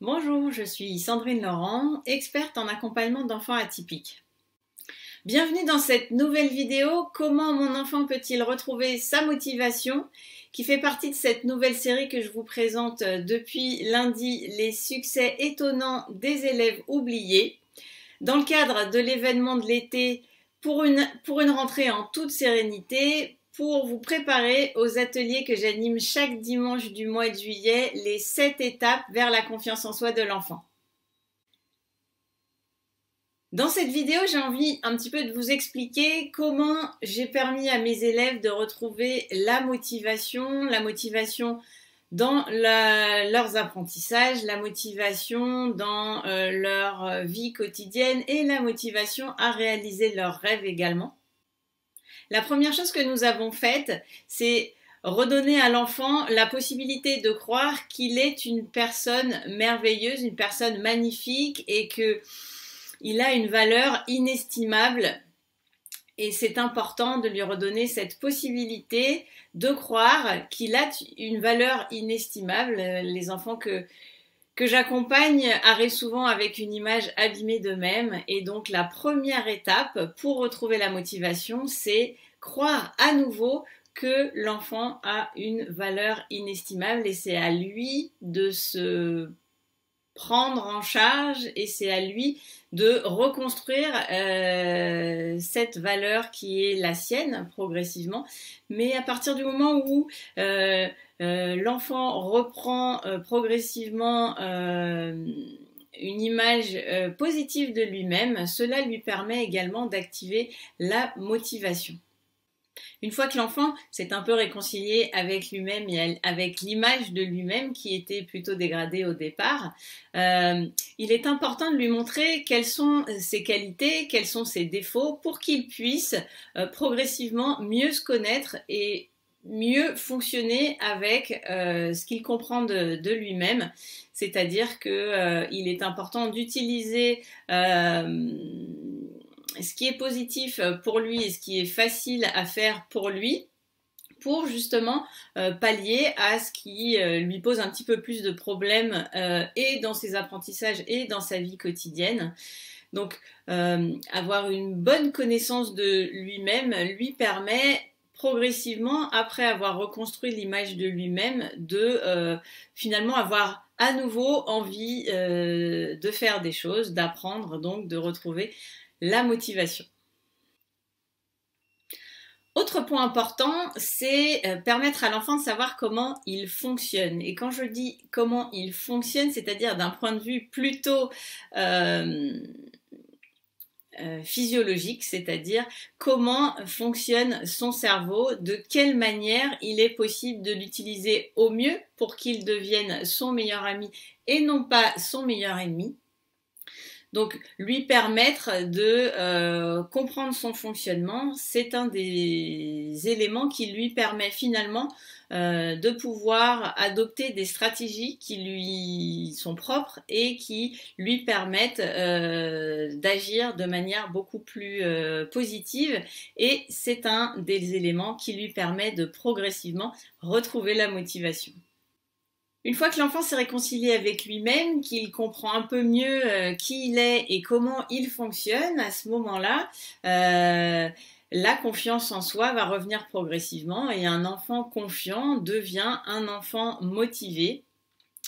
Bonjour, je suis Sandrine Laurent, experte en accompagnement d'enfants atypiques. Bienvenue dans cette nouvelle vidéo, comment mon enfant peut-il retrouver sa motivation, qui fait partie de cette nouvelle série que je vous présente depuis lundi, les succès étonnants des élèves oubliés, dans le cadre de l'événement de l'été pour une rentrée en toute sérénité, pour vous préparer aux ateliers que j'anime chaque dimanche du mois de juillet, les 7 étapes vers la confiance en soi de l'enfant. Dans cette vidéo, j'ai envie un petit peu de vous expliquer comment j'ai permis à mes élèves de retrouver la motivation dans leurs apprentissages, la motivation dans leur vie quotidienne et la motivation à réaliser leurs rêves également. La première chose que nous avons faite, c'est redonner à l'enfant la possibilité de croire qu'il est une personne merveilleuse, une personne magnifique et qu'il a une valeur inestimable. Et c'est important de lui redonner cette possibilité de croire qu'il a une valeur inestimable. Les enfants que j'accompagne arrivent souvent avec une image abîmée d'eux-mêmes. Et donc la première étape pour retrouver la motivation, c'est croire à nouveau que l'enfant a une valeur inestimable et c'est à lui de se prendre en charge et c'est à lui de reconstruire cette valeur qui est la sienne progressivement. Mais à partir du moment où l'enfant reprend progressivement une image positive de lui-même, cela lui permet également d'activer la motivation. Une fois que l'enfant s'est un peu réconcilié avec lui-même et avec l'image de lui-même qui était plutôt dégradée au départ, il est important de lui montrer quelles sont ses qualités, quels sont ses défauts pour qu'il puisse progressivement mieux se connaître et mieux fonctionner avec ce qu'il comprend de lui-même. C'est-à-dire qu'il est important d'utiliser ce qui est positif pour lui et ce qui est facile à faire pour lui pour justement pallier à ce qui lui pose un petit peu plus de problèmes et dans ses apprentissages et dans sa vie quotidienne. Donc avoir une bonne connaissance de lui-même lui permet progressivement, après avoir reconstruit l'image de lui-même, de finalement avoir à nouveau envie de faire des choses, d'apprendre, donc de retrouver la motivation. Autre point important, c'est permettre à l'enfant de savoir comment il fonctionne. Et quand je dis comment il fonctionne, c'est-à-dire d'un point de vue plutôt physiologique, c'est-à-dire comment fonctionne son cerveau, de quelle manière il est possible de l'utiliser au mieux pour qu'il devienne son meilleur ami et non pas son meilleur ennemi. Donc, lui permettre de comprendre son fonctionnement, c'est un des éléments qui lui permet finalement de pouvoir adopter des stratégies qui lui sont propres et qui lui permettent d'agir de manière beaucoup plus positive. Et c'est un des éléments qui lui permet de progressivement retrouver la motivation. Une fois que l'enfant s'est réconcilié avec lui-même, qu'il comprend un peu mieux qui il est et comment il fonctionne, à ce moment-là, la confiance en soi va revenir progressivement et un enfant confiant devient un enfant motivé.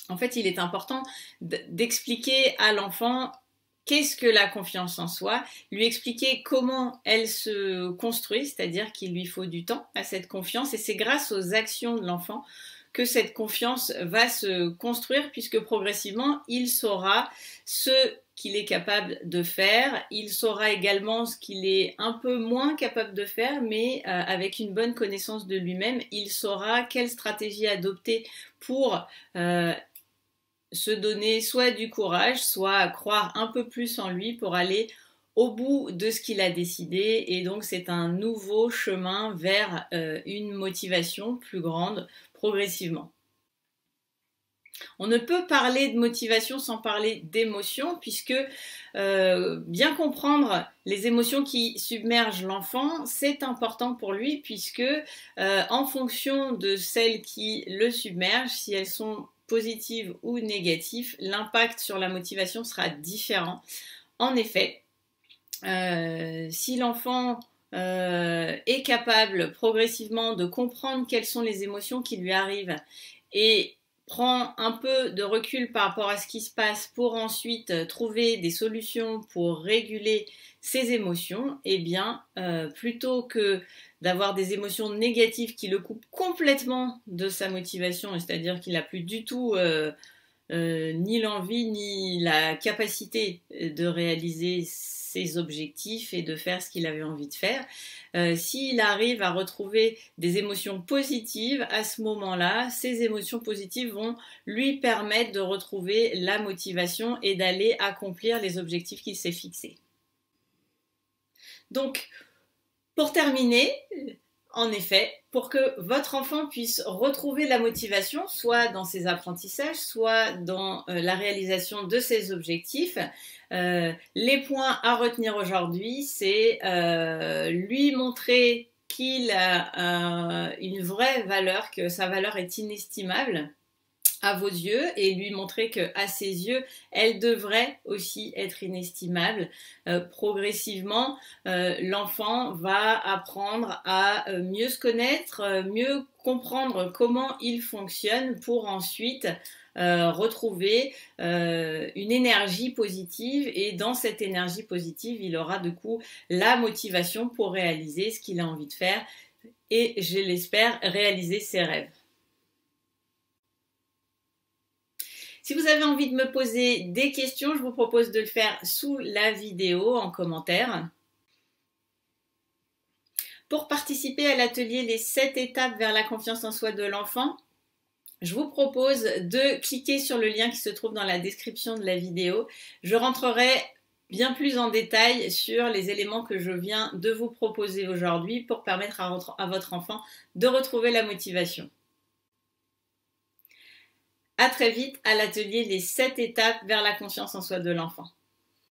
En fait, il est important d'expliquer à l'enfant qu'est-ce que la confiance en soi, lui expliquer comment elle se construit, c'est-à-dire qu'il lui faut du temps à cette confiance et c'est grâce aux actions de l'enfant que cette confiance va se construire puisque progressivement, il saura ce qu'il est capable de faire, il saura également ce qu'il est un peu moins capable de faire, mais avec une bonne connaissance de lui-même, il saura quelle stratégie adopter pour se donner soit du courage, soit croire un peu plus en lui pour aller au bout de ce qu'il a décidé et donc c'est un nouveau chemin vers une motivation plus grande progressivement. On ne peut parler de motivation sans parler d'émotion puisque bien comprendre les émotions qui submergent l'enfant, c'est important pour lui puisque en fonction de celles qui le submergent, si elles sont positive ou négative, l'impact sur la motivation sera différent. En effet, si l'enfant est capable progressivement de comprendre quelles sont les émotions qui lui arrivent et prend un peu de recul par rapport à ce qui se passe pour ensuite trouver des solutions pour réguler ses émotions, eh bien, plutôt que d'avoir des émotions négatives qui le coupent complètement de sa motivation, c'est-à-dire qu'il n'a plus du tout ni l'envie ni la capacité de réaliser ses objectifs et de faire ce qu'il avait envie de faire. S'il arrive à retrouver des émotions positives, à ce moment-là, ces émotions positives vont lui permettre de retrouver la motivation et d'aller accomplir les objectifs qu'il s'est fixés. Donc, pour terminer, en effet, pour que votre enfant puisse retrouver la motivation, soit dans ses apprentissages, soit dans la réalisation de ses objectifs, les points à retenir aujourd'hui, c'est lui montrer qu'il a une vraie valeur, que sa valeur est inestimable à vos yeux, et lui montrer qu'à ses yeux, elle devrait aussi être inestimable. Progressivement, l'enfant va apprendre à mieux se connaître, mieux comprendre comment il fonctionne pour ensuite retrouver une énergie positive, et dans cette énergie positive, il aura du coup la motivation pour réaliser ce qu'il a envie de faire et, je l'espère, réaliser ses rêves. Si vous avez envie de me poser des questions, je vous propose de le faire sous la vidéo en commentaire. Pour participer à l'atelier Les 7 étapes vers la confiance en soi de l'enfant, je vous propose de cliquer sur le lien qui se trouve dans la description de la vidéo. Je rentrerai bien plus en détail sur les éléments que je viens de vous proposer aujourd'hui pour permettre à votre enfant de retrouver la motivation. À très vite à l'atelier Les 7 étapes vers la confiance en soi de l'enfant.